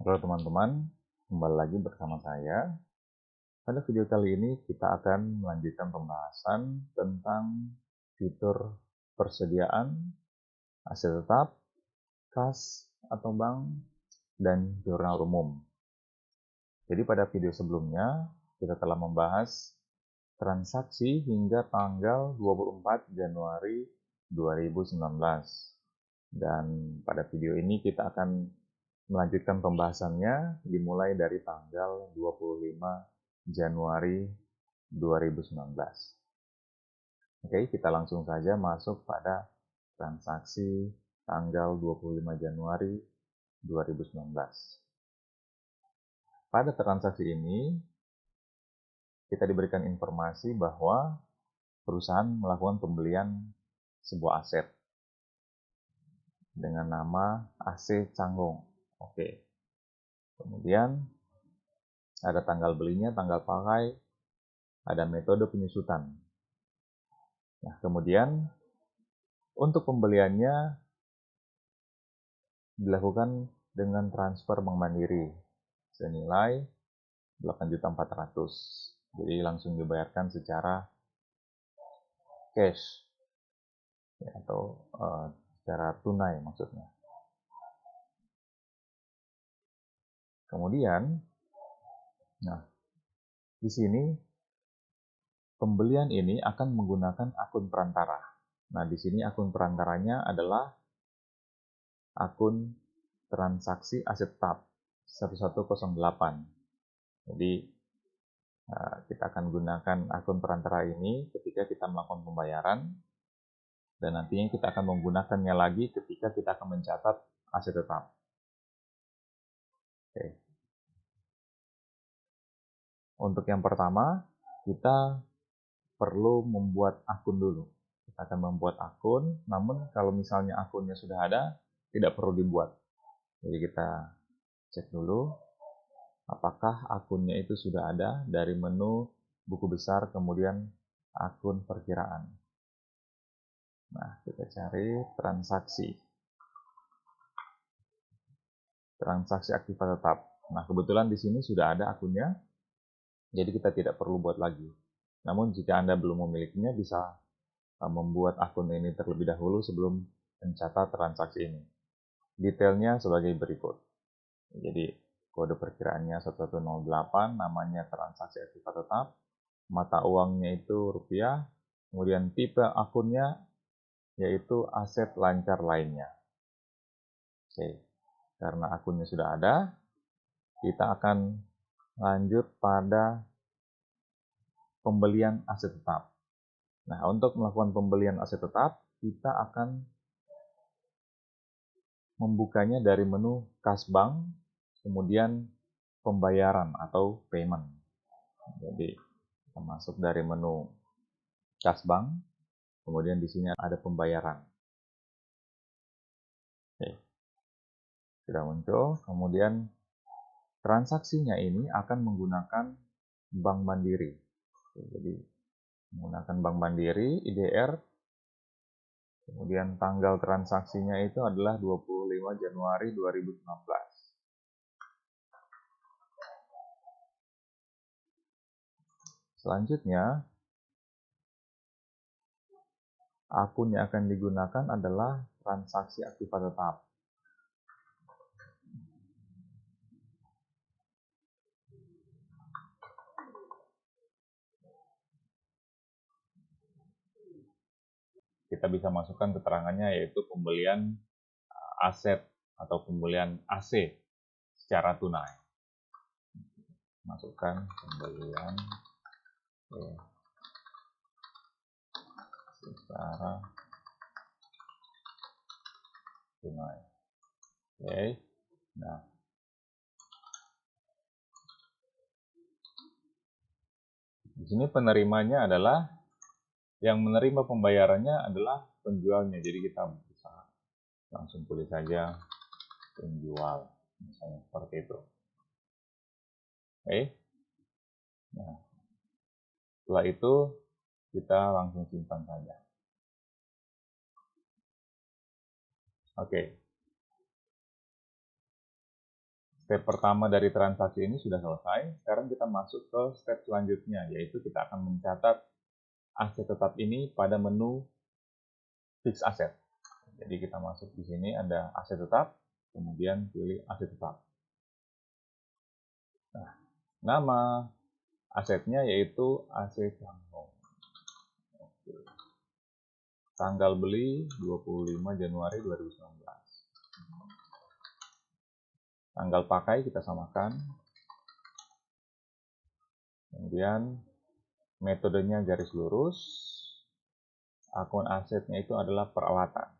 Halo teman-teman, kembali lagi bersama saya. Pada video kali ini kita akan melanjutkan pembahasan tentang fitur persediaan aset tetap, kas atau bank, dan jurnal umum. Jadi pada video sebelumnya kita telah membahas transaksi hingga tanggal 24 Januari 2019. Dan pada video ini kita akan melanjutkan pembahasannya dimulai dari tanggal 25 Januari 2019. Oke, kita langsung saja masuk pada transaksi tanggal 25 Januari 2019. Pada transaksi ini, kita diberikan informasi bahwa perusahaan melakukan pembelian sebuah aset dengan nama AC Canggung. Oke. Kemudian ada tanggal belinya, tanggal pakai, ada metode penyusutan. Nah, kemudian untuk pembeliannya dilakukan dengan transfer Bank Mandiri senilai 8.400.000. Jadi langsung dibayarkan secara cash ya, atau secara tunai maksudnya. Kemudian, nah di sini pembelian ini akan menggunakan akun perantara. Nah, di sini akun perantaranya adalah akun transaksi aset tetap 1108. Jadi kita akan gunakan akun perantara ini ketika kita melakukan pembayaran, dan nantinya kita akan menggunakannya lagi ketika kita akan mencatat aset tetap. Oke. Untuk yang pertama, kita perlu membuat akun dulu. Kita akan membuat akun, namun kalau misalnya akunnya sudah ada, tidak perlu dibuat. Jadi kita cek dulu apakah akunnya itu sudah ada dari menu buku besar, kemudian akun perkiraan. Nah, kita cari transaksi aktiva tetap. Nah, kebetulan di sini sudah ada akunnya, jadi kita tidak perlu buat lagi. Namun jika Anda belum memilikinya, bisa membuat akun ini terlebih dahulu sebelum mencatat transaksi ini. Detailnya sebagai berikut. Jadi kode perkiraannya 1108, namanya transaksi aktiva tetap, mata uangnya itu rupiah, kemudian tipe akunnya yaitu aset lancar lainnya. Oke, karena akunnya sudah ada, kita akan lanjut pada pembelian aset tetap. Nah, untuk melakukan pembelian aset tetap, kita akan membukanya dari menu kas bank, kemudian pembayaran atau payment. Jadi kita masuk dari menu kas bank, kemudian di sini ada pembayaran. Oke, sudah muncul. Kemudian transaksinya ini akan menggunakan Bank Mandiri. Jadi menggunakan Bank Mandiri, IDR, kemudian tanggal transaksinya itu adalah 25 Januari 2019. Selanjutnya, akun yang akan digunakan adalah transaksi aktiva tetap. Kita bisa masukkan keterangannya yaitu pembelian aset atau pembelian AC secara tunai. Masukkan pembelian secara tunai. Oke. Nah, di sini penerimanya adalah yang menerima pembayarannya adalah penjualnya. Jadi kita bisa langsung tulis saja penjual, misalnya seperti itu. Oke. Nah, setelah itu kita langsung simpan saja. Oke. step pertama dari transaksi ini sudah selesai. Sekarang kita masuk ke step selanjutnya, yaitu kita akan mencatat aset tetap ini pada menu fix asset. Jadi kita masuk di sini ada aset tetap, kemudian pilih aset tetap. Nah, nama asetnya yaitu aset tanggal beli 25 Januari 2019. Tanggal pakai kita samakan. Kemudian metodenya garis lurus. Akun asetnya itu adalah peralatan.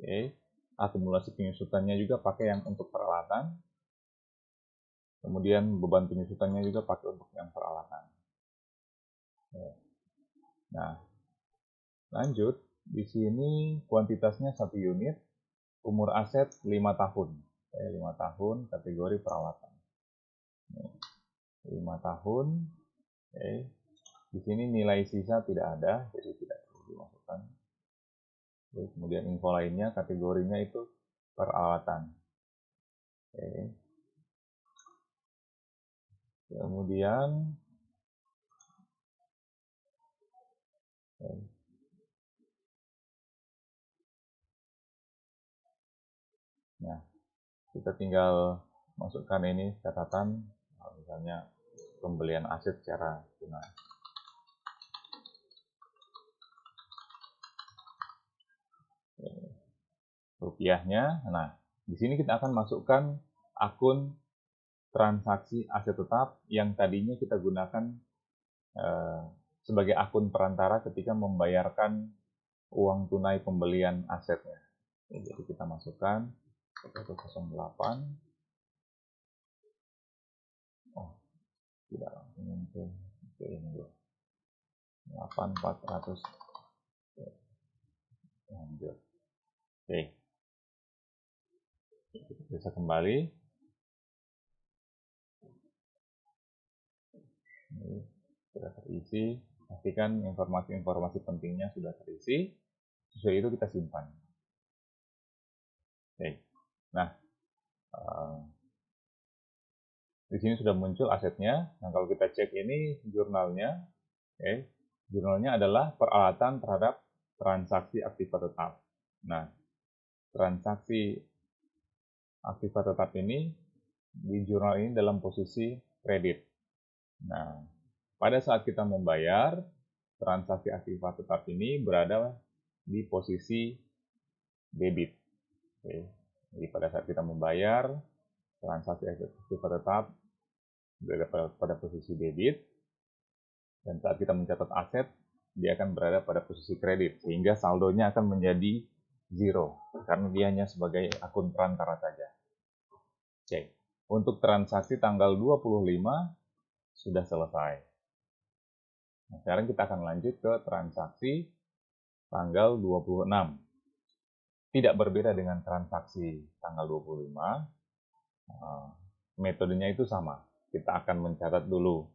Oke. Akumulasi penyusutannya juga pakai yang untuk peralatan. Kemudian beban penyusutannya juga pakai untuk yang peralatan. Nah, lanjut. Di sini kuantitasnya 1 unit. Umur aset 5 tahun. 5 tahun kategori peralatan. 5 tahun. Oke. Di sini nilai sisa tidak ada, jadi tidak perlu dimasukkan. Oke. Kemudian info lainnya, kategorinya itu peralatan. Oke. Kemudian nah, kita tinggal masukkan ini catatan, misalnya pembelian aset secara tunai. Rupiahnya, nah di sini kita akan masukkan akun transaksi aset tetap yang tadinya kita gunakan sebagai akun perantara ketika membayarkan uang tunai pembelian asetnya. Jadi kita masukkan 108. Oh, tidak langsung muncul. Oke, ini dulu. 8400. Lanjut. Oke. Kita bisa kembali. Ini sudah terisi. Pastikan informasi-informasi pentingnya sudah terisi. Sesuai itu kita simpan. Oke. Nah, di sini sudah muncul asetnya. Nah, kalau kita cek ini jurnalnya, jurnalnya adalah peralatan terhadap transaksi aktiva tetap. Nah, transaksi aktiva tetap ini di jurnal ini dalam posisi kredit. Nah, pada saat kita membayar, transaksi aktiva tetap ini berada di posisi debit. Jadi pada saat kita membayar, transaksi aktiva tetap berada pada posisi debit, dan saat kita mencatat aset, dia akan berada pada posisi kredit, sehingga saldonya akan menjadi zero, karena dia hanya sebagai akun perantara saja. Oke. Untuk transaksi tanggal 25 sudah selesai. Nah, sekarang kita akan lanjut ke transaksi tanggal 26. Tidak berbeda dengan transaksi tanggal 25, metodenya itu sama. Kita akan mencatat dulu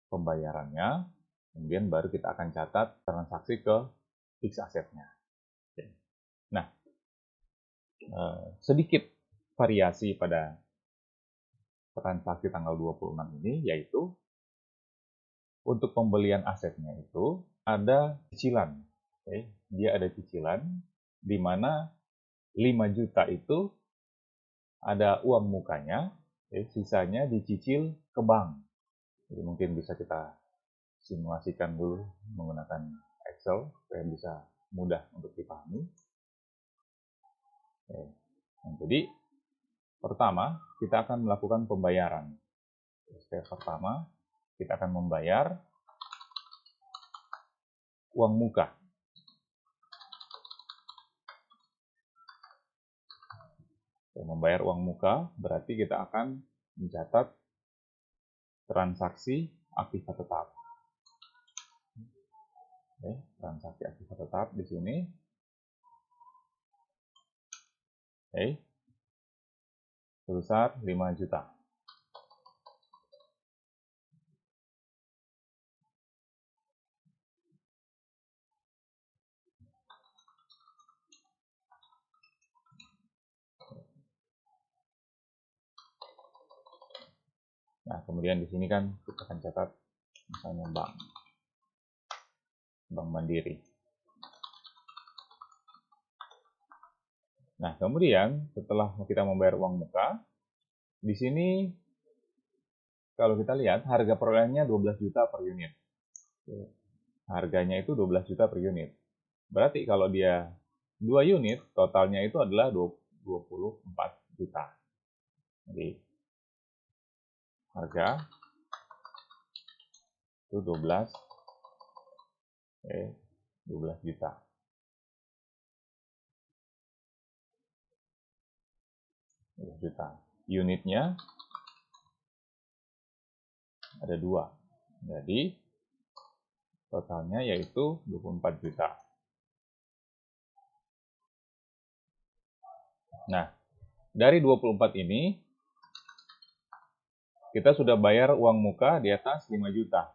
pembayarannya, kemudian baru kita akan catat transaksi ke fix asetnya. Nah, sedikit variasi pada transaksi tanggal 26 ini, yaitu untuk pembelian asetnya itu ada cicilan. Dia ada cicilan, di mana 5 juta itu ada uang mukanya, sisanya dicicil ke bank. Jadi mungkin bisa kita simulasikan dulu menggunakan Excel supaya bisa mudah untuk dipahami. Nah, jadi pertama kita akan melakukan pembayaran. Step pertama kita akan membayar uang muka. Membayar uang muka berarti kita akan mencatat transaksi aktiva tetap. Transaksi aktiva tetap di sini. Sebesar 5 juta. kemudian di sini kan kita akan catat misalnya Bank Mandiri. Nah, kemudian setelah kita membayar uang muka, di sini kalau kita lihat harga perolehannya 12 juta per unit. Harganya itu 12 juta per unit. Berarti kalau dia 2 unit, totalnya itu adalah 24 juta. Jadi harga itu 12 juta. Unitnya ada 2. Jadi totalnya yaitu 24 juta. Nah, dari 24 ini kita sudah bayar uang muka di atas 5 juta.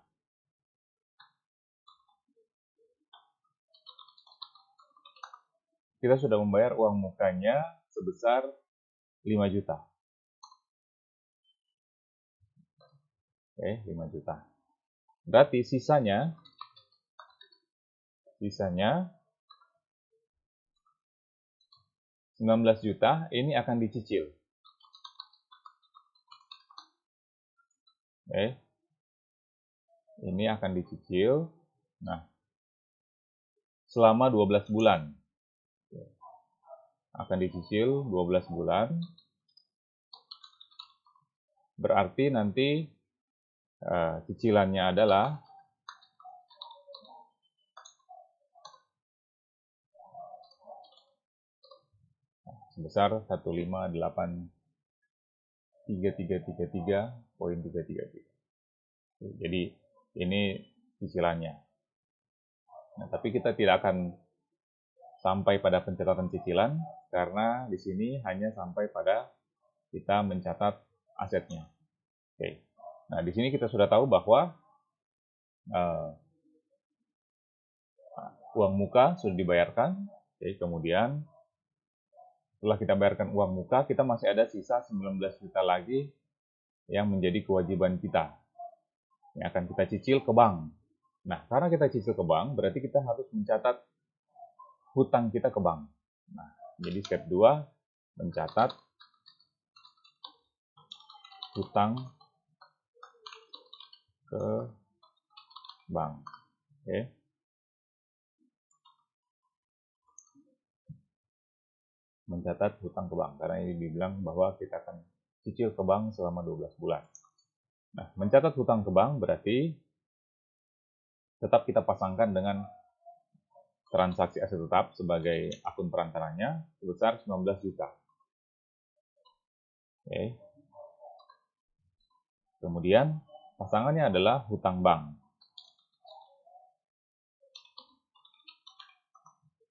Kita sudah membayar uang mukanya sebesar 5 juta. Oke, 5 juta. Berarti sisanya 19 juta ini akan dicicil. Oke. Ini akan dicicil. Nah, selama 12 bulan. Akan dicicil 12 bulan. Berarti nanti cicilannya adalah sebesar 158.3333.333. Jadi ini cicilannya. Nah, tapi kita tidak akan sampai pada pencatatan cicilan karena di sini hanya sampai pada kita mencatat asetnya. Oke. Nah, di sini kita sudah tahu bahwa uang muka sudah dibayarkan. Oke, kemudian setelah kita bayarkan uang muka, kita masih ada sisa 19 juta lagi yang menjadi kewajiban kita. Yang akan kita cicil ke bank. Nah, karena kita cicil ke bank, berarti kita harus mencatat hutang kita ke bank. Nah, jadi step 2, mencatat hutang ke bank. Oke. Mencatat hutang ke bank, karena ini dibilang bahwa kita akan cicil ke bank selama 12 bulan. Nah, mencatat hutang ke bank berarti tetap kita pasangkan dengan transaksi aset tetap sebagai akun perantaranya sebesar 19 juta. Oke. Kemudian pasangannya adalah hutang bank.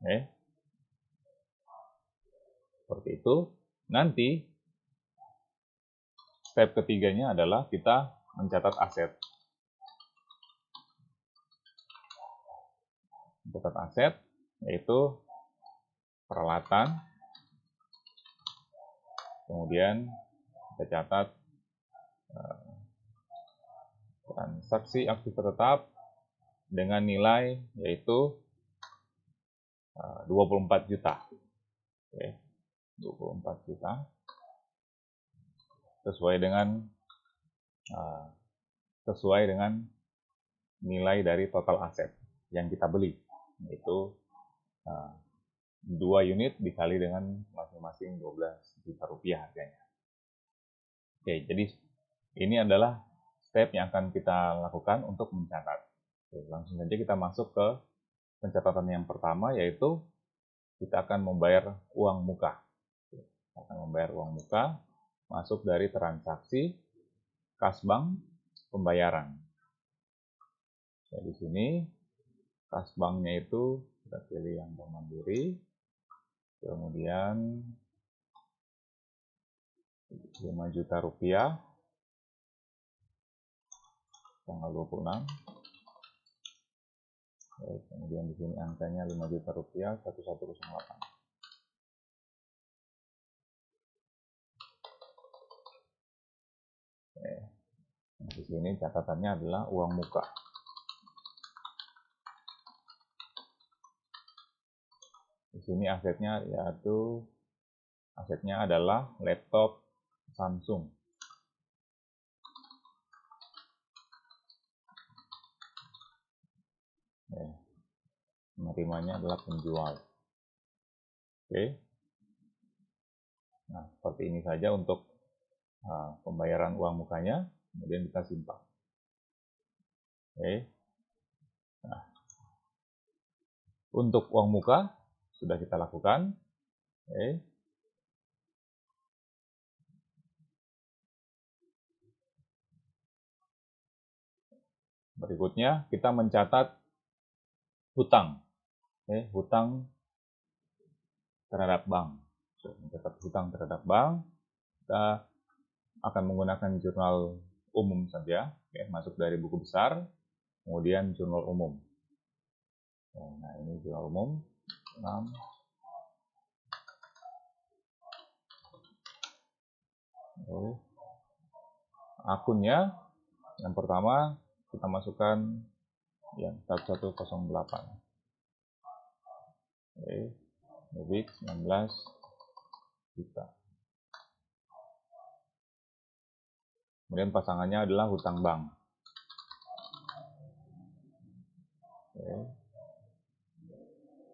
Oke. Seperti itu. Nanti step ketiganya adalah kita mencatat aset. Mencatat aset yaitu peralatan. Kemudian kita catat transaksi aktiva tetap dengan nilai yaitu 24 juta. Oke. 24 juta sesuai dengan nilai dari total aset yang kita beli, yaitu 2 unit dikali dengan masing-masing 12 juta rupiah harganya. Oke, jadi ini adalah step yang akan kita lakukan untuk mencatat. Oke, langsung saja kita masuk ke pencatatan yang pertama, yaitu kita akan membayar uang muka. Kita akan membayar uang muka masuk dari transaksi kas bank pembayaran. Nah, di sini kas banknya itu kita pilih yang Bank Mandiri, kemudian 5 juta rupiah tanggal 26. Kemudian di sini angkanya 5 juta rupiah 1108. sini catatannya adalah uang muka. Di sini asetnya adalah laptop Samsung. Penerimanya adalah penjual. Oke. Nah, seperti ini saja untuk pembayaran uang mukanya, kemudian kita simpan. Oke. Nah, untuk uang muka sudah kita lakukan. Oke. Berikutnya kita mencatat hutang. Oke, hutang terhadap bank. Mencatat hutang terhadap bank, kita akan menggunakan jurnal umum saja, masuk dari buku besar, kemudian jurnal umum. Nah, ini jurnal umum 6. Akunnya yang pertama kita masukkan yang 1108. Debit 19 juta. Kemudian pasangannya adalah hutang bank.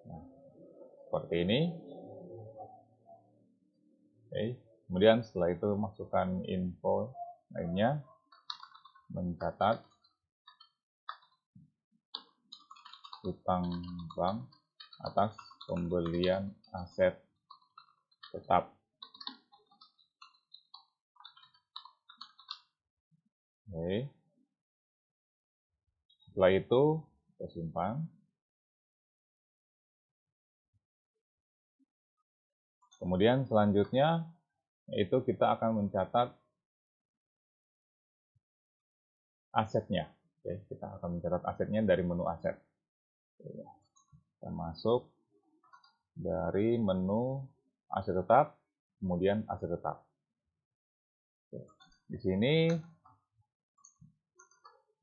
Nah, seperti ini. Kemudian setelah itu masukkan info lainnya, mencatat hutang bank atas pembelian aset tetap. Setelah itu kita simpan. Kemudian selanjutnya yaitu kita akan mencatat asetnya. Kita akan mencatat asetnya dari menu aset. Kita masuk dari menu aset tetap, kemudian aset tetap. Di sini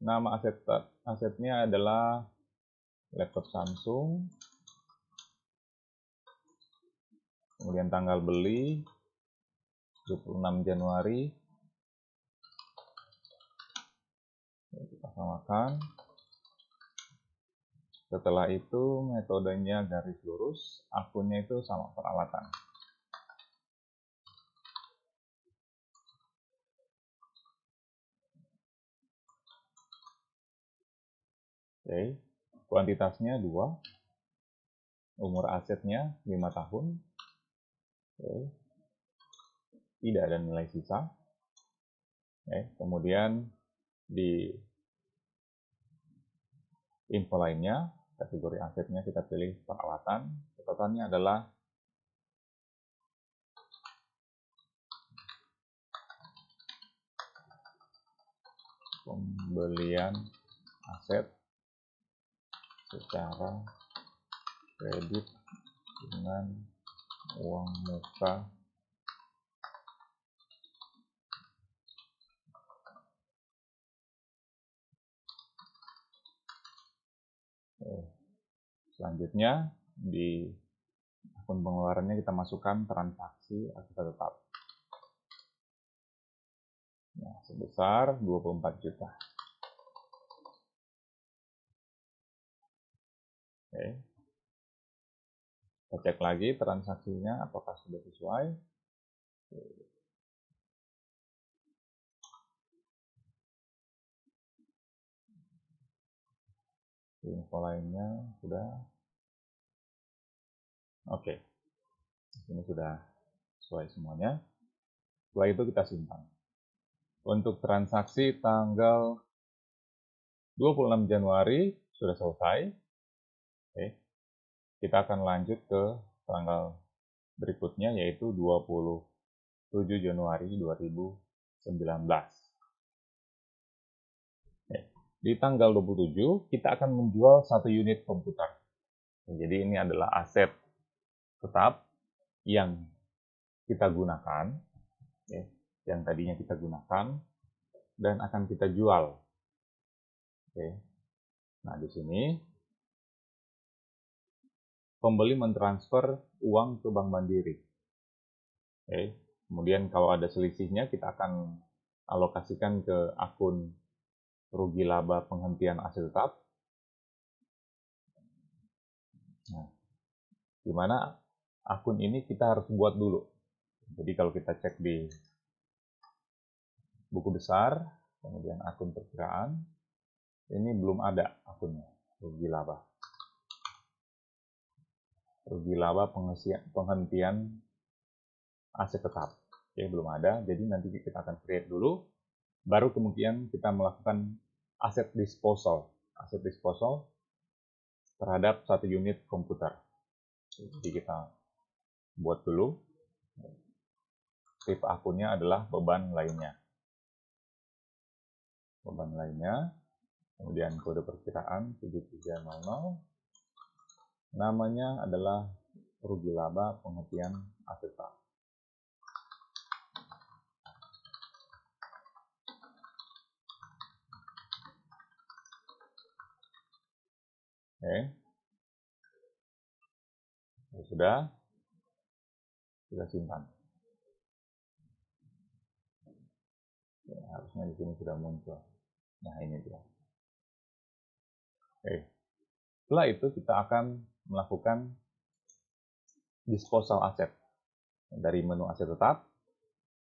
nama asetnya adalah laptop Samsung. Kemudian tanggal beli 26 Januari. Kita samakan. Setelah itu metodenya garis lurus, akunnya itu sama peralatan. Kuantitasnya 2. Umur asetnya 5 tahun. Tidak ada nilai sisa. Kemudian di info lainnya, kategori asetnya kita pilih peralatan. Catatannya adalah pembelian aset secara kredit dengan uang muka selanjutnya di akun pengeluarannya kita masukkan transaksi akibat tetap sebesar 24 juta. Kita cek lagi transaksinya apakah sudah sesuai. Info lainnya sudah. Oke. Ini sudah sesuai semuanya. Setelah itu kita simpan. Untuk transaksi tanggal 26 Januari sudah selesai. Kita akan lanjut ke tanggal berikutnya yaitu 27 Januari 2019. Di tanggal 27 kita akan menjual 1 unit komputer. Jadi ini adalah aset tetap yang kita gunakan, yang tadinya kita gunakan dan akan kita jual. Oke. Nah, di sini pembeli mentransfer uang ke Bank Mandiri. Oke. Kemudian kalau ada selisihnya kita akan alokasikan ke akun rugi laba penghentian aset tetap. Nah, di mana akun ini kita harus buat dulu. Jadi kalau kita cek di buku besar, kemudian akun perkiraan, ini belum ada akunnya, rugi laba. Rugi laba penghentian aset tetap. Oke, belum ada, jadi nanti kita akan create dulu, baru kemudian kita melakukan aset disposal. Aset disposal terhadap 1 unit komputer. Jadi kita buat dulu. Tipe akunnya adalah beban lainnya. Beban lainnya, kemudian kode perkiraan 7300. Namanya adalah rugi laba penghentian aset tetap. Oke. Ya, sudah, kita simpan. Ya, harusnya di sini sudah muncul. Nah, ini dia. Oke. Setelah itu kita akan melakukan disposal aset. Dari menu aset tetap,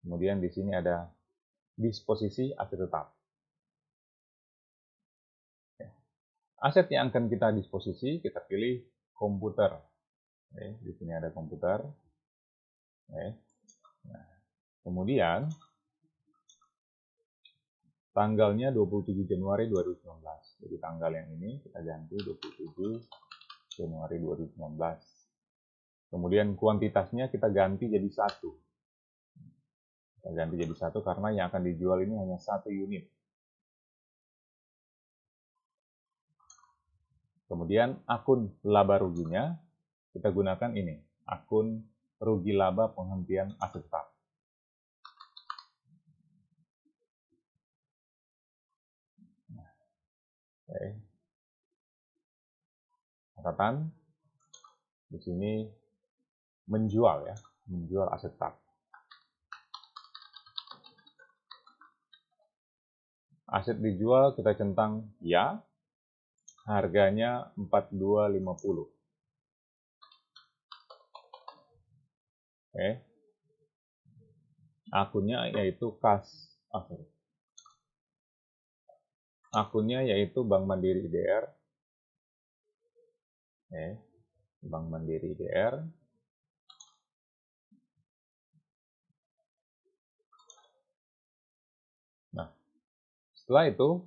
kemudian di sini ada disposisi aset tetap. Oke. Aset yang akan kita disposisi, kita pilih komputer. Oke, di sini ada komputer. Oke. Nah, kemudian tanggalnya 27 Januari 2019. Jadi tanggal yang ini kita ganti 27 Januari 2019. Kemudian kuantitasnya kita ganti jadi 1. Kita ganti jadi 1 karena yang akan dijual ini hanya 1 unit. Kemudian akun laba ruginya kita gunakan ini, akun rugi laba penghentian aset tetap. Oke. Catatan di sini menjual ya, menjual aset tetap. Aset dijual kita centang ya, harganya 4250. Oke. Akunnya yaitu akunnya yaitu Bank Mandiri IDR. Oke. Bank Mandiri IDR. Nah, setelah itu,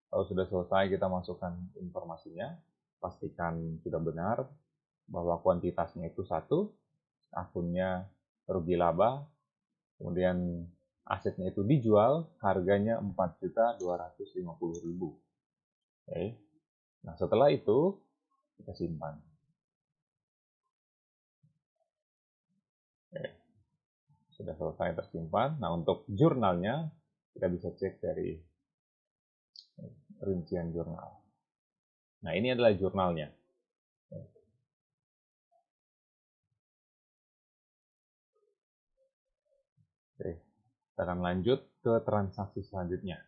kalau sudah selesai kita masukkan informasinya, pastikan sudah benar bahwa kuantitasnya itu 1, akunnya rugi laba, kemudian asetnya itu dijual, harganya 4.250.000. Oke. Nah, setelah itu kita simpan. Oke. Sudah selesai tersimpan. Nah, untuk jurnalnya kita bisa cek dari rincian jurnal. Nah, ini adalah jurnalnya. Oke, kita akan lanjut ke transaksi selanjutnya.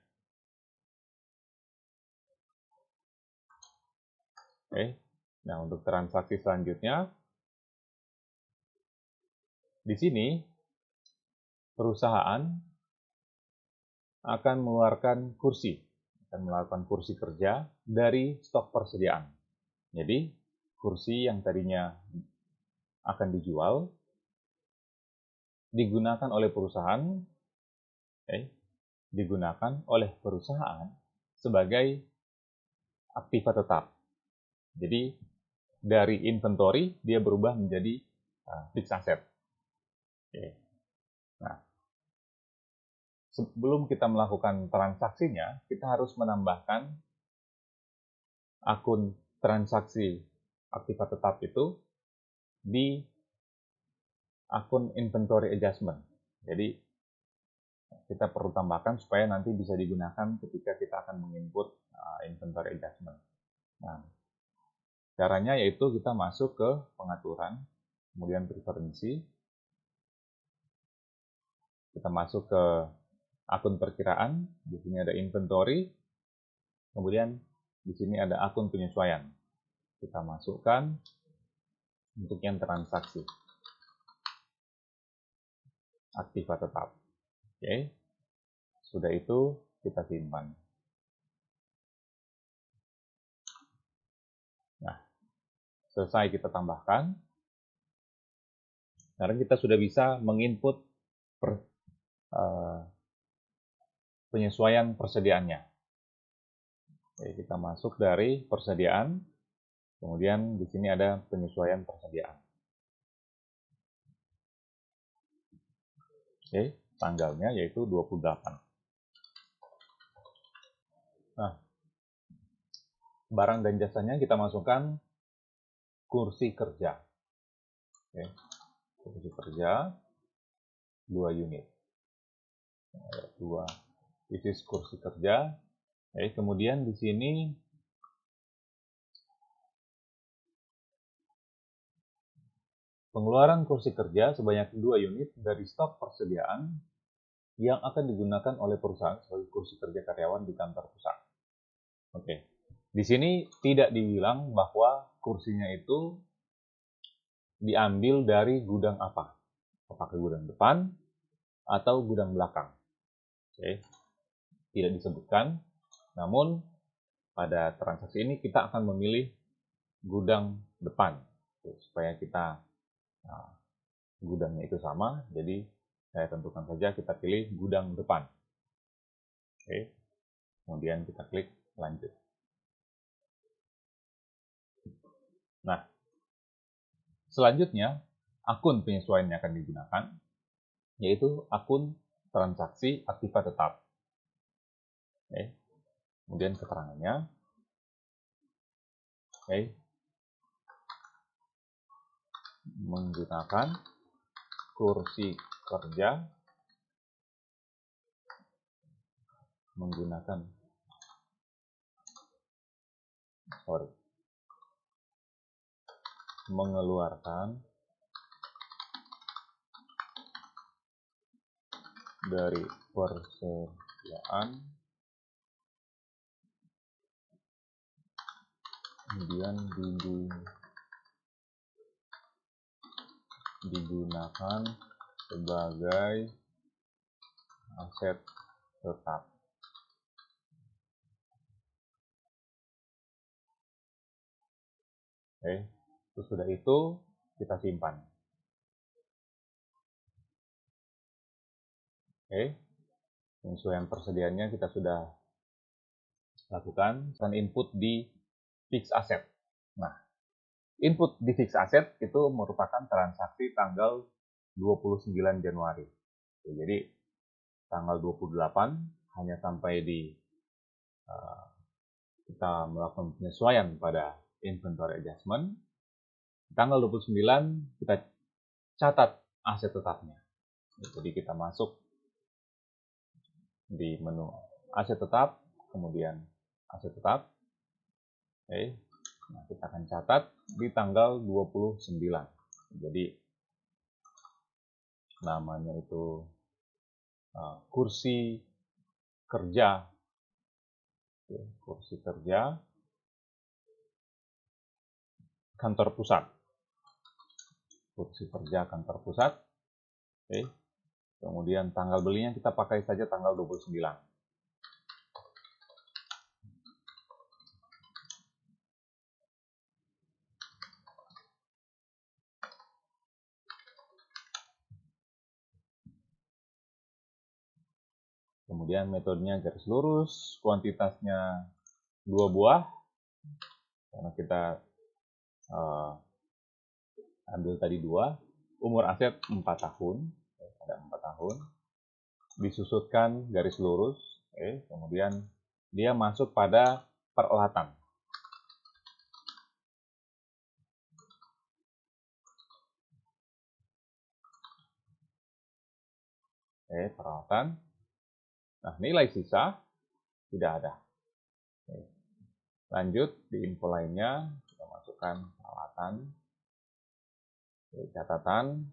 Oke, nah untuk transaksi selanjutnya, di sini perusahaan akan mengeluarkan kursi, akan melakukan kursi kerja dari stok persediaan. Jadi, kursi yang tadinya akan dijual, digunakan oleh perusahaan, sebagai aktiva tetap. Jadi, dari inventory, dia berubah menjadi fixed asset. Oke. Nah, sebelum kita melakukan transaksinya, kita harus menambahkan akun transaksi aktiva tetap itu di akun inventory adjustment. Jadi, kita perlu tambahkan supaya nanti bisa digunakan ketika kita akan menginput inventory adjustment. Nah, caranya yaitu kita masuk ke pengaturan, kemudian preferensi, kita masuk ke akun perkiraan, di sini ada inventory, kemudian di sini ada akun penyesuaian. Kita masukkan untuk yang transaksi aktiva tetap. Oke. Sudah itu kita simpan. Nah, selesai kita tambahkan. Sekarang kita sudah bisa menginput penyesuaian persediaannya. Oke, kita masuk dari persediaan, kemudian di sini ada penyesuaian persediaan. Oke, tanggalnya yaitu 28. Nah, barang dan jasanya kita masukkan kursi kerja. Oke, kursi kerja 2 unit. 2 isi kursi kerja. Oke, kemudian di sini pengeluaran kursi kerja sebanyak 2 unit dari stok persediaan yang akan digunakan oleh perusahaan sebagai kursi kerja karyawan di kantor pusat. Oke. Di sini tidak dibilang bahwa kursinya itu diambil dari gudang apa. Apakah gudang depan atau gudang belakang. Oke. Tidak disebutkan. Namun pada transaksi ini kita akan memilih gudang depan. Oke, supaya kita gudangnya itu sama. Jadi saya tentukan saja kita pilih gudang depan. Oke. Kemudian kita klik lanjut. Nah, selanjutnya, akun penyesuaian yang akan digunakan, yaitu akun transaksi aktiva tetap. Oke. Kemudian keterangannya. Oke. Menggunakan kursi kerja, mengeluarkan dari persediaan, kemudian digunakan sebagai aset tetap. Oke, sudah itu kita simpan. Oke, penyesuaian persediaannya kita sudah lakukan dan input di fixed asset. Nah, input di fixed asset itu merupakan transaksi tanggal 29 Januari. Jadi tanggal 28 hanya sampai di kita melakukan penyesuaian pada inventory adjustment. Tanggal 29 kita catat aset tetapnya. Jadi kita masuk di menu aset tetap, kemudian aset tetap. Oke. Nah, kita akan catat di tanggal 29. Jadi namanya itu kursi kerja. Oke, kursi kerja kantor pusat. Kursi kerja kantor pusat. Oke. Kemudian tanggal belinya kita pakai saja tanggal 29. Kemudian metodenya garis lurus, kuantitasnya 2 buah, karena kita ambil tadi 2, umur aset 4 tahun, ada 4 tahun, disusutkan garis lurus, kemudian dia masuk pada peralatan. Peralatan, Nah, nilai sisa tidak ada. Lanjut di info lainnya, kita masukkan peralatan, catatan,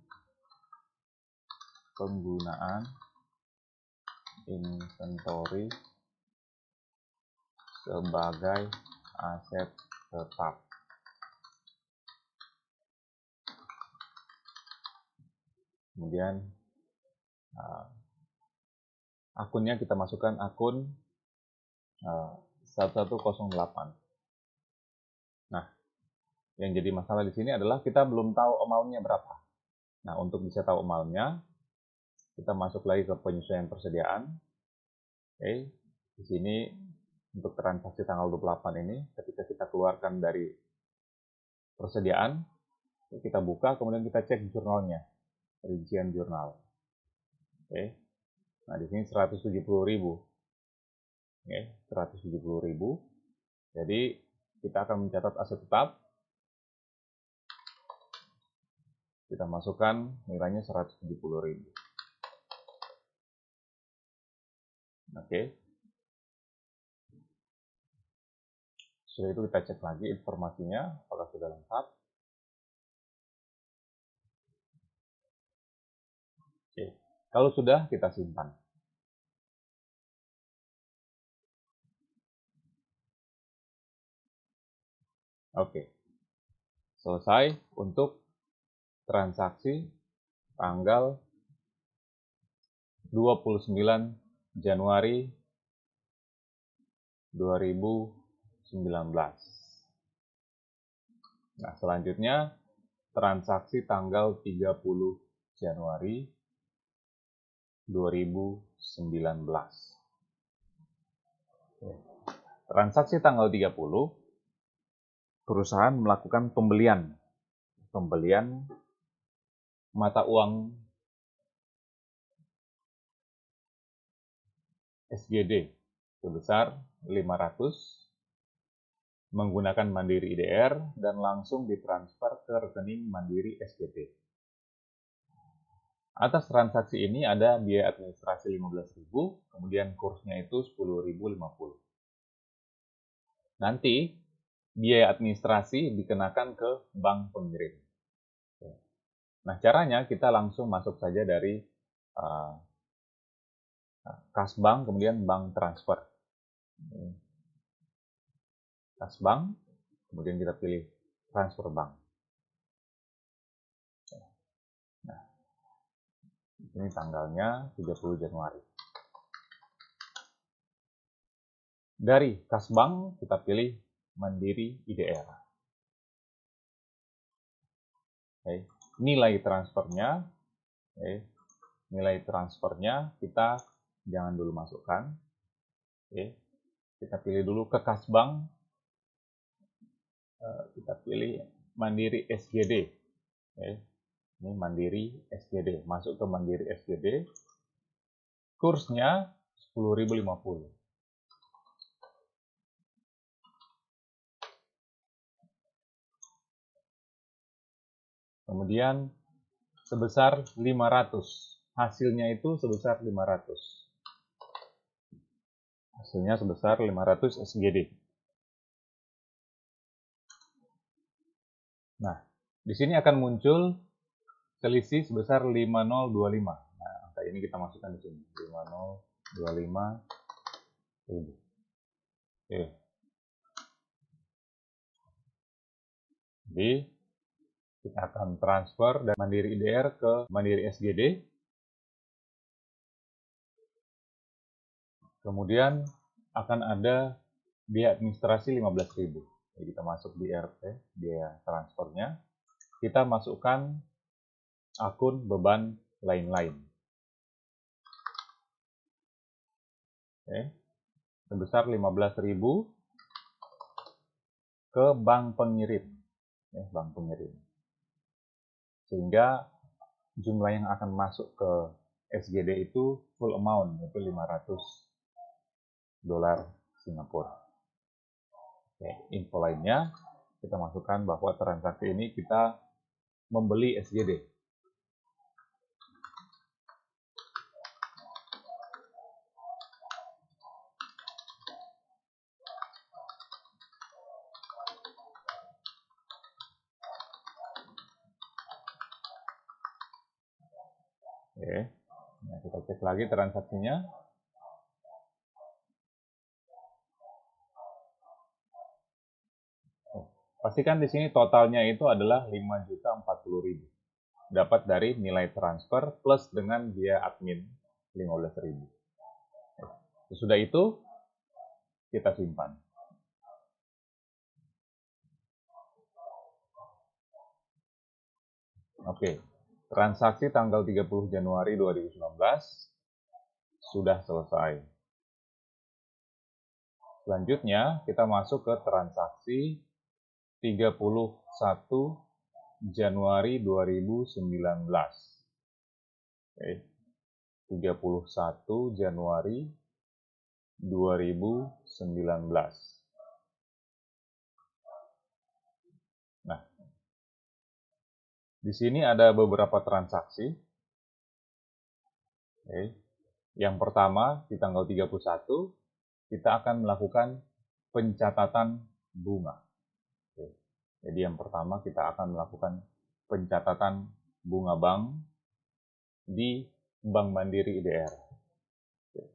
penggunaan inventory sebagai aset tetap. Kemudian akunnya kita masukkan akun 1108. Nah, yang jadi masalah di sini adalah kita belum tahu amount-nya berapa. Nah, untuk bisa tahu amount-nya, kita masuk lagi ke penyesuaian persediaan. Oke, di sini untuk transaksi tanggal 28 ini, ketika kita keluarkan dari persediaan, kita buka, kemudian kita cek jurnalnya, rincian jurnal. Oke, nah di sini 170.000. Oke, 170.000. Jadi kita akan mencatat aset tetap. Kita masukkan nilainya 170.000. Oke. Setelah itu kita cek lagi informasinya apakah sudah lengkap. Oke. Kalau sudah, kita simpan. Oke. Selesai untuk transaksi tanggal 29 Januari 2019. Nah, selanjutnya transaksi tanggal 30 Januari 2019. Transaksi tanggal 30, perusahaan melakukan pembelian mata uang SGD sebesar 500 menggunakan Mandiri IDR dan langsung ditransfer ke rekening Mandiri SGD. Atas transaksi ini ada biaya administrasi 15.000, kemudian kursnya itu 10.050. Nanti biaya administrasi dikenakan ke bank pengirim. Nah, caranya kita langsung masuk saja dari kas bank, kemudian bank transfer. Kas bank, kemudian kita pilih transfer bank. Nah, ini tanggalnya 30 Januari. Dari kas bank kita pilih Mandiri IDR. Okay. Nilai transfernya, nilai transfernya kita jangan dulu masukkan. Kita pilih dulu ke kas bank. Kita pilih Mandiri SGD. Ini Mandiri SGD. Masuk ke Mandiri SGD. Kursnya 10.050. Kemudian sebesar 500. Hasilnya itu sebesar 500. Hasilnya sebesar 500 SGD. Nah, di sini akan muncul selisih sebesar 5025. Nah, angka ini kita masukkan di sini. 5025. Oke. Jadi, kita akan transfer dari Mandiri IDR ke Mandiri SGD. Kemudian akan ada biaya administrasi 15.000. Jadi kita masuk di RT, biaya transfernya. Kita masukkan akun beban lain-lain. Sebesar 15.000 ke bank pengirim. Bank pengirim. Sehingga jumlah yang akan masuk ke SGD itu full amount, yaitu 500 dolar Singapura. Info lainnya, kita masukkan bahwa transaksi ini kita membeli SGD. Oke. Nah, kita cek lagi transaksinya. Pastikan di sini totalnya itu adalah 5.040.000. Dapat dari nilai transfer plus dengan biaya admin 15.000. Sesudah itu kita simpan. Oke. Transaksi tanggal 30 Januari 2019 sudah selesai. Selanjutnya kita masuk ke transaksi 31 Januari 2019. Oke. 31 Januari 2019. Nah, di sini ada beberapa transaksi. Oke. Yang pertama, di tanggal 31, kita akan melakukan pencatatan bunga. Oke. Jadi yang pertama, kita akan melakukan pencatatan bunga bank di Bank Mandiri IDR. Oke.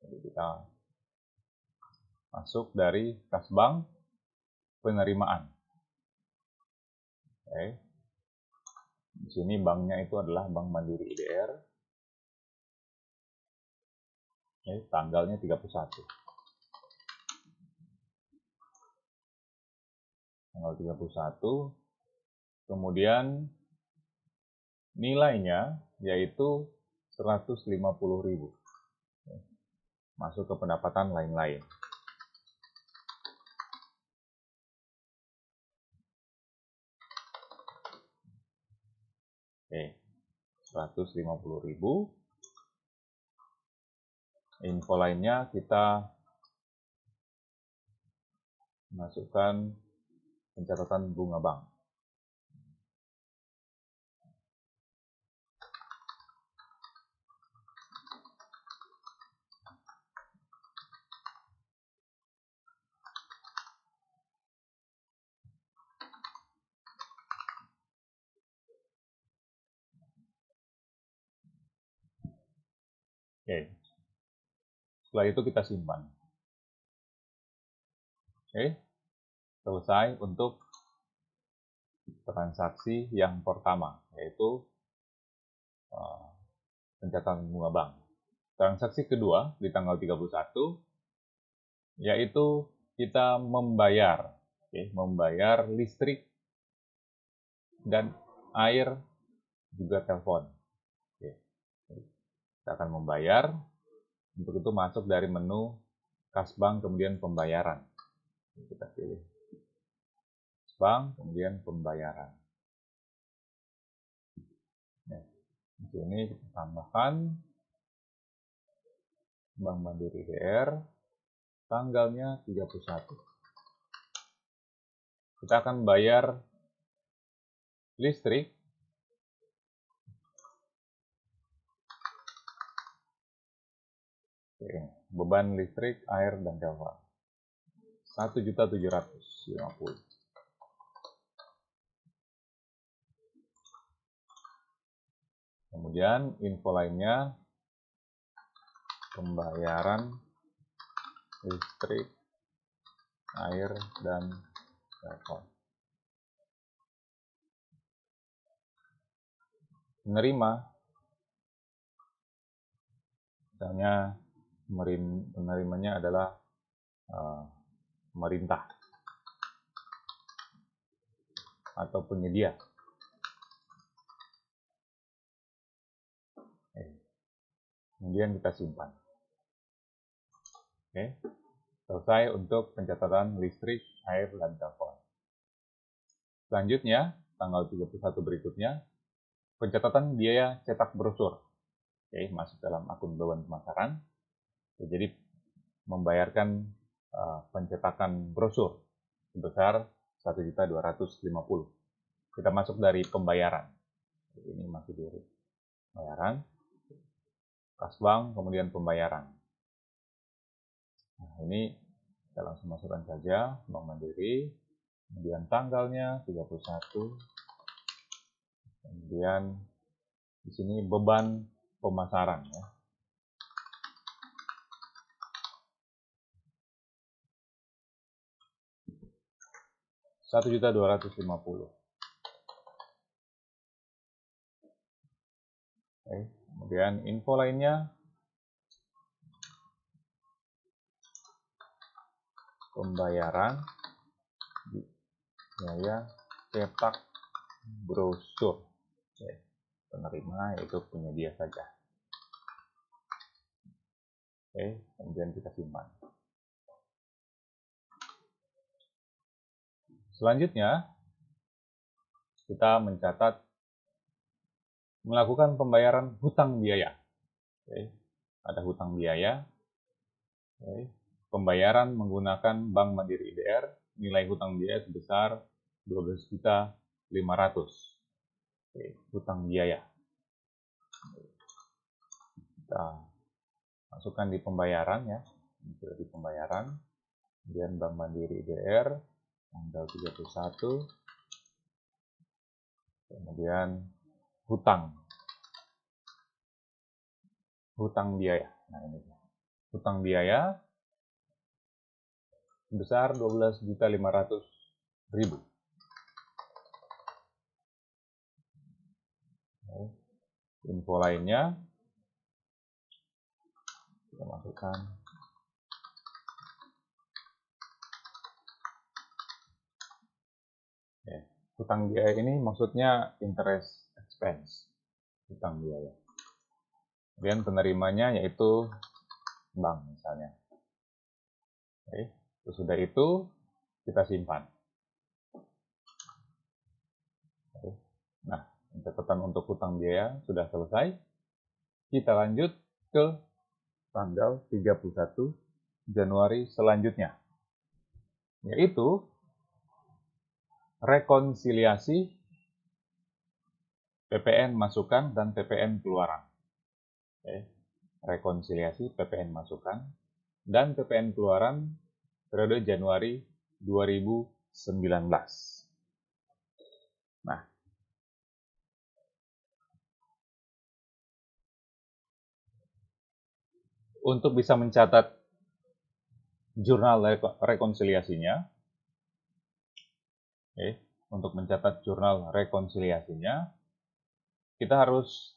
Jadi kita masuk dari kas bank penerimaan. Oke. Di sini banknya itu adalah Bank Mandiri IDR. Oke, tanggalnya 31. Tanggal 31. Kemudian nilainya yaitu 150.000. Masuk ke pendapatan lain-lain. Oke, 150.000. Info lainnya kita masukkan pencatatan bunga bank. Oke. Setelah itu kita simpan. Oke. Selesai untuk transaksi yang pertama, yaitu pencatatan bunga bank. Transaksi kedua di tanggal 31, yaitu kita membayar, membayar listrik dan air, juga telepon. Kita akan membayar, untuk itu masuk dari menu kas bank, kemudian pembayaran. Kita pilih kas bank, kemudian pembayaran. Di sini kita tambahkan Bank Mandiri IDR, tanggalnya 31. Kita akan bayar listrik beban listrik, air, dan telepon 1.750.000. Kemudian info lainnya, pembayaran listrik, air, dan telepon. Menerima, misalnya penerimanya adalah pemerintah atau penyedia. Kemudian kita simpan. Oke. Selesai untuk pencatatan listrik, air, dan telepon. Selanjutnya, tanggal 31 berikutnya, pencatatan biaya cetak brosur. Oke, masuk dalam akun beban pemasaran. Jadi membayarkan pencetakan brosur sebesar 1.250.000. Kita masuk dari pembayaran. Ini masih dari pembayaran, kas bank, kemudian pembayaran. Nah, ini kita langsung masukkan saja Bank Mandiri, kemudian tanggalnya 31, kemudian di sini beban pemasaran ya. Rp1.250.000. Oke. Kemudian info lainnya, pembayaran biaya cetak brosur. Oke. Penerima yaitu penyedia saja. Oke, kemudian kita simpan. Selanjutnya, kita mencatat melakukan pembayaran hutang biaya. Oke, ada hutang biaya. Oke, pembayaran menggunakan Bank Mandiri IDR, nilai hutang biaya sebesar 12.500.000. Oke, hutang biaya. Kita masukkan di pembayaran ya, di pembayaran. Kemudian Bank Mandiri IDR tanggal 31. Kemudian hutang biaya. Nah, ini hutang biaya sebesar 12.500.000. Info lainnya kita masukkan. Hutang biaya ini maksudnya interest expense, hutang biaya. Kemudian penerimanya yaitu bank misalnya. Oke, sesudah itu kita simpan. Oke. Nah, catatan untuk hutang biaya sudah selesai. Kita lanjut ke tanggal 31 Januari selanjutnya, yaitu rekonsiliasi PPN masukan dan PPN keluaran. Oke. Rekonsiliasi PPN masukan dan PPN keluaran periode Januari 2019. Nah, untuk bisa mencatat jurnal rekonsiliasinya, untuk mencatat jurnal rekonsiliasinya, kita harus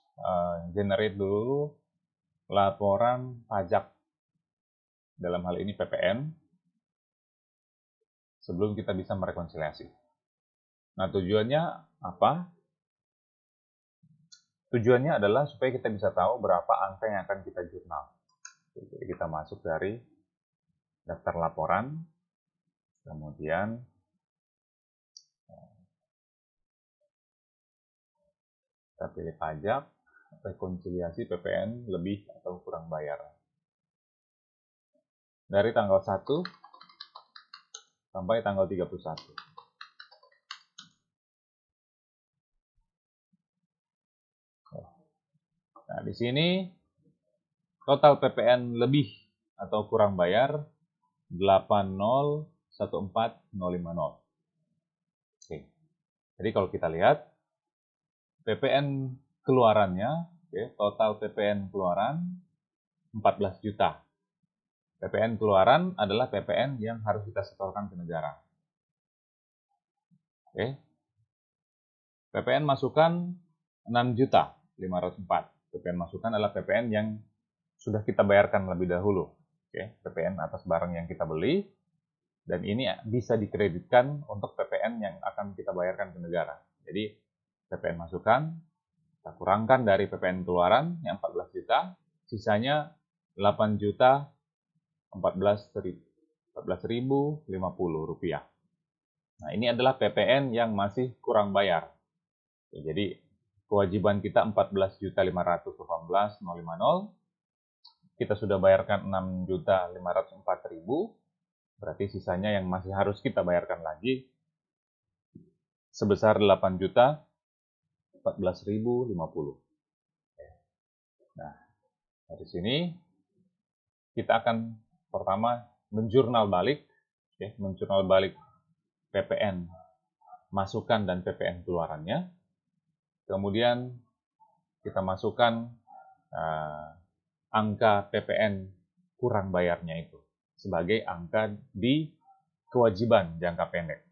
generate dulu laporan pajak, dalam hal ini PPN, sebelum kita bisa merekonsiliasi. Nah, tujuannya apa? Tujuannya adalah supaya kita bisa tahu berapa angka yang akan kita jurnal. Jadi kita masuk dari daftar laporan, kemudian kita pilih pajak, rekonsiliasi PPN lebih atau kurang bayar. Dari tanggal 1 sampai tanggal 31. Nah, di sini total PPN lebih atau kurang bayar 8014050. Oke. Jadi kalau kita lihat PPN keluarannya, total PPN keluaran 14 juta. PPN keluaran adalah PPN yang harus kita setorkan ke negara. Oke. PPN masukan 6.504.000. PPN masukan adalah PPN yang sudah kita bayarkan lebih dahulu. Oke, PPN atas barang yang kita beli, dan ini bisa dikreditkan untuk PPN yang akan kita bayarkan ke negara. Jadi PPN masukan kita kurangkan dari PPN keluaran yang 14 juta, sisanya 8.014.050 rupiah. Nah, ini adalah PPN yang masih kurang bayar. Jadi kewajiban kita 14.518.050, kita sudah bayarkan 6.504.000, berarti sisanya yang masih harus kita bayarkan lagi sebesar 8.014.050. Nah, dari sini kita akan pertama menjurnal balik PPN masukan dan PPN keluarannya. Kemudian kita masukkan angka PPN kurang bayarnya itu sebagai angka di kewajiban jangka pendek.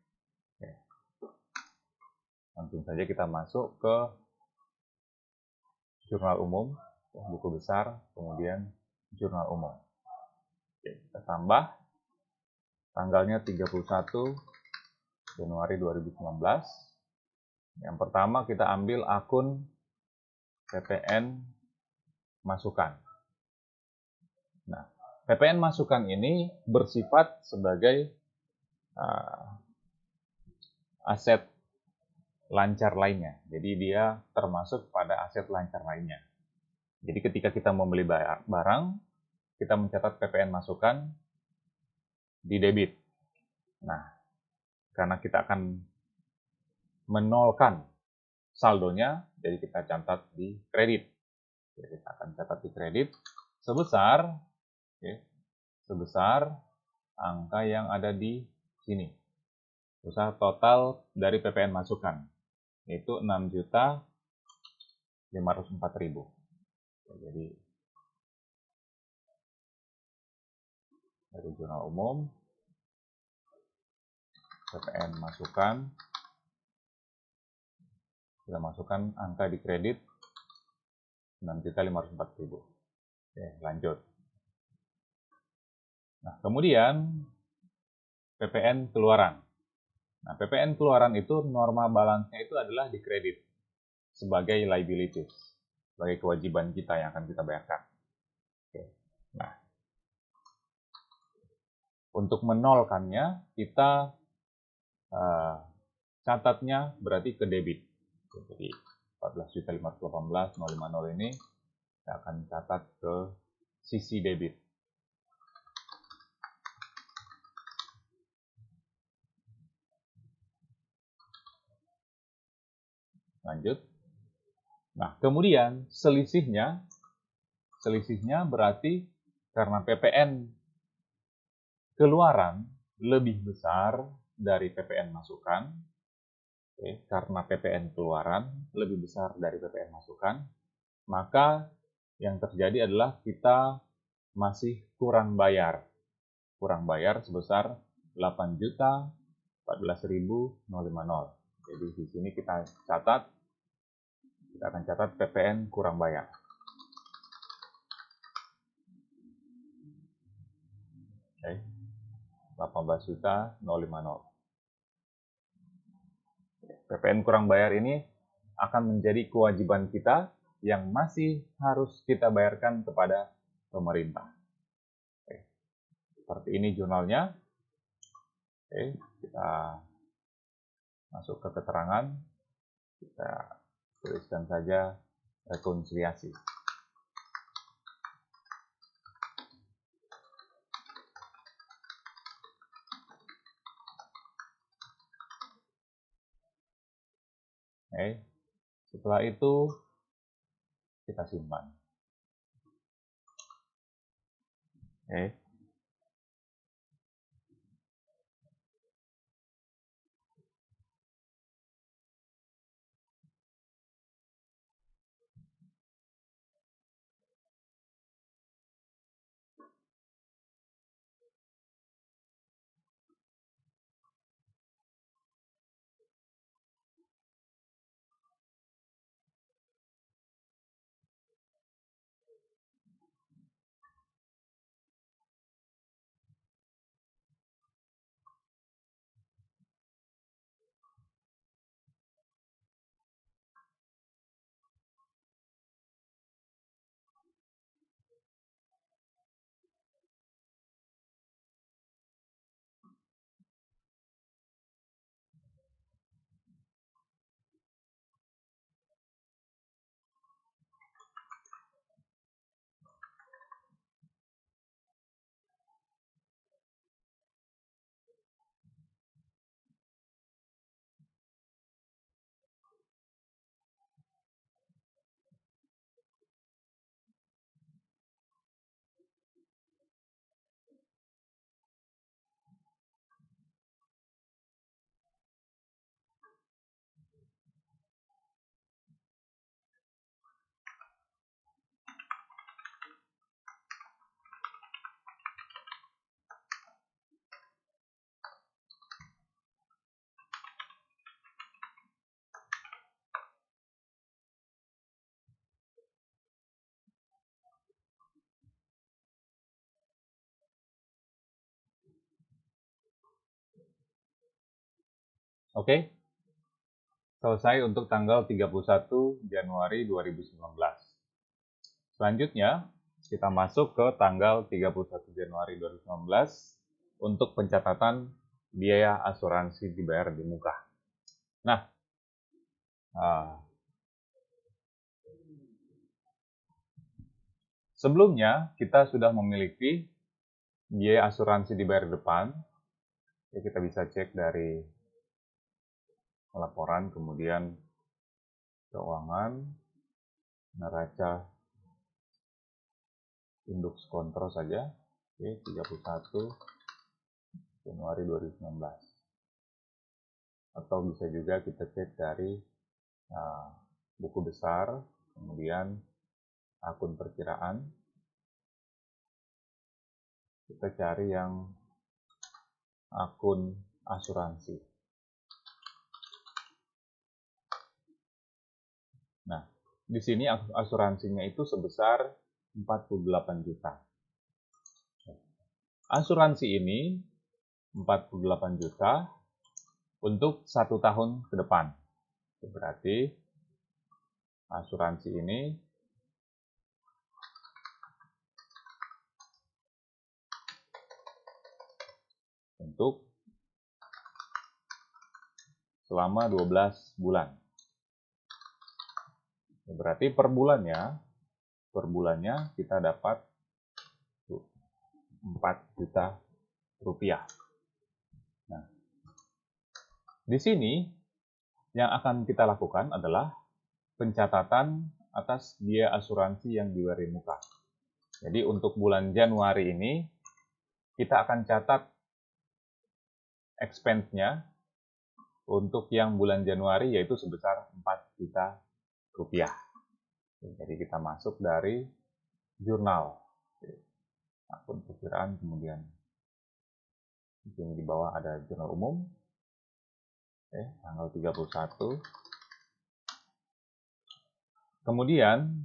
Oke. Langsung saja kita masuk ke jurnal umum, buku besar, kemudian jurnal umum. Oke, kita tambah tanggalnya 31 Januari 2019. Yang pertama kita ambil akun PPN masukan. Nah, PPN masukan ini bersifat sebagai aset lancar lainnya. Jadi dia termasuk pada aset lancar lainnya. Jadi ketika kita membeli barang, kita mencatat PPN masukan di debit. Nah, karena kita akan menolkan saldonya, jadi kita catat di kredit. Jadi kita akan catat di kredit sebesar, sebesar angka yang ada di sini. Usaha total dari PPN masukan itu 6.504.000. Jadi dari jurnal umum PPN masukan, kita masukkan angka di kredit 6.504.000. Oke, lanjut. Nah, kemudian PPN keluaran. Nah, PPN keluaran itu norma balance-nya itu adalah di kredit sebagai liabilities, sebagai kewajiban kita yang akan kita bayarkan. Oke. Nah, untuk menolkannya kita catatnya berarti ke debit. Jadi 14.518.050 ini kita akan catat ke sisi debit. Lanjut. Nah, kemudian selisihnya berarti karena PPN keluaran lebih besar dari PPN masukan, karena PPN keluaran lebih besar dari PPN masukan, maka yang terjadi adalah kita masih kurang bayar sebesar 8.014.050. Jadi di sini kita akan catat PPN kurang bayar. Oke. 18.050. PPN kurang bayar ini akan menjadi kewajiban kita yang masih harus kita bayarkan kepada pemerintah. Oke. Seperti ini jurnalnya. Oke, kita masuk ke keterangan. Kita tuliskan saja rekonsiliasi. Oke. Setelah itu kita simpan. Oke. Oke, selesai untuk tanggal 31 Januari 2019. Selanjutnya, kita masuk ke tanggal 31 Januari 2019 untuk pencatatan biaya asuransi dibayar di muka. Nah, sebelumnya kita sudah memiliki biaya asuransi dibayar depan. Ya, kita bisa cek dari laporan, kemudian keuangan, neraca induk kontrol saja. Oke, 31 Januari 2019. Atau bisa juga kita cek dari buku besar, kemudian akun perkiraan. Kita cari yang akun asuransi. Nah, di sini asuransinya itu sebesar 48 juta. Asuransi ini 48 juta untuk 1 tahun ke depan. Berarti asuransi ini untuk selama 12 bulan. Berarti per bulannya kita dapat 4 juta rupiah. Nah, di sini yang akan kita lakukan adalah pencatatan atas biaya asuransi yang dibayar di muka. Jadi untuk bulan Januari ini kita akan catat expense-nya untuk yang bulan Januari yaitu sebesar 4 juta rupiah. Jadi kita masuk dari jurnal, akun perkiraan, kemudian di sini di bawah ada jurnal umum, tanggal 31. Kemudian,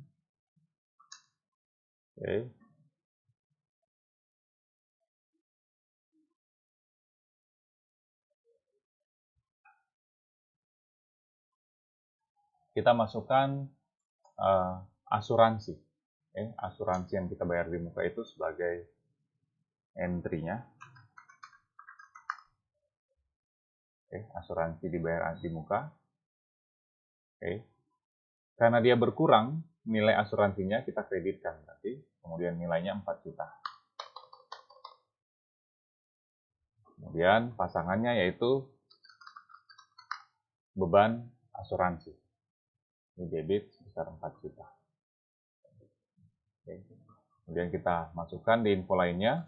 kita masukkan asuransi. Asuransi yang kita bayar di muka itu sebagai entry-nya. Asuransi dibayar di muka. Karena dia berkurang, nilai asuransinya kita kreditkan berarti. Kemudian nilainya 4 juta. Kemudian pasangannya yaitu beban asuransi. Ini debit sebesar 4 juta. Kemudian kita masukkan di info lainnya.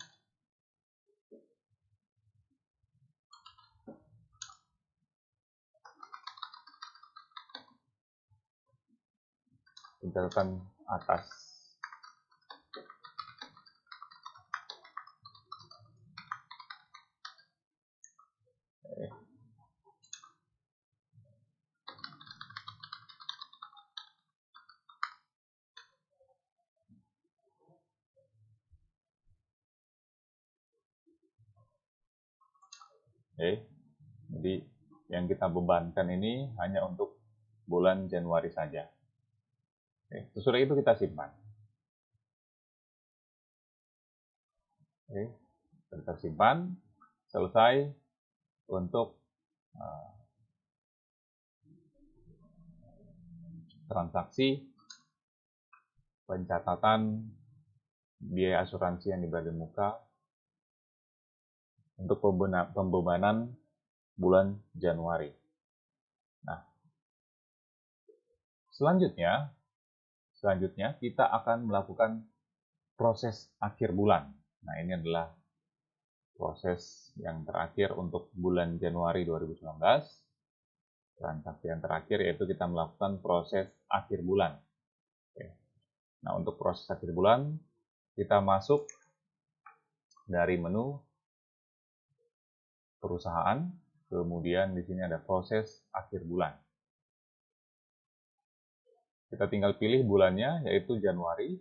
Pencatatan atas. Jadi yang kita bebankan ini hanya untuk bulan Januari saja. Sesudah itu kita simpan. Kita simpan, selesai untuk transaksi pencatatan biaya asuransi yang dibayar di muka untuk pembebanan bulan Januari. Nah, selanjutnya kita akan melakukan proses akhir bulan. Nah, ini adalah proses yang terakhir untuk bulan Januari 2019. Transaksi yang terakhir yaitu kita melakukan proses akhir bulan. Nah, untuk proses akhir bulan, kita masuk dari menu perusahaan, kemudian di sini ada proses akhir bulan. Kita tinggal pilih bulannya, yaitu Januari,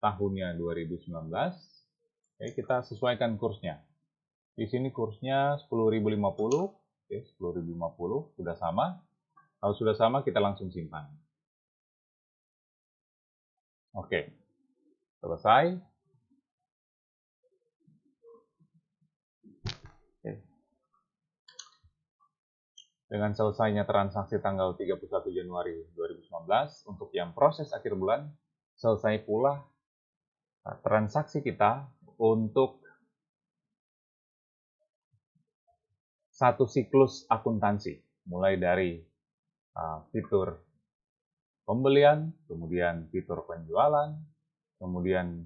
tahunnya 2019. Kita sesuaikan kursnya. Di sini kursnya 10.050, Oke, 10.050 sudah sama. Kalau sudah sama, kita langsung simpan. Oke, selesai. Oke. Dengan selesainya transaksi tanggal 31 Januari 2019, untuk yang proses akhir bulan, selesai pula transaksi kita untuk satu siklus akuntansi, mulai dari fitur pembelian, kemudian fitur penjualan, kemudian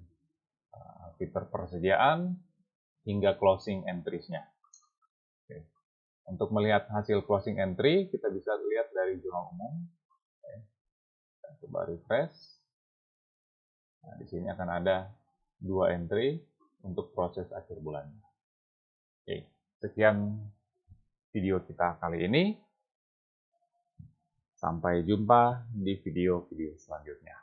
fitur persediaan, hingga closing entries-nya. Oke. Untuk melihat hasil closing entry, kita bisa lihat dari jurnal umum. Oke. Kita coba refresh. Nah, di sini akan ada 2 entry untuk proses akhir bulan. Oke, sekian video kita kali ini. Sampai jumpa di video-video selanjutnya.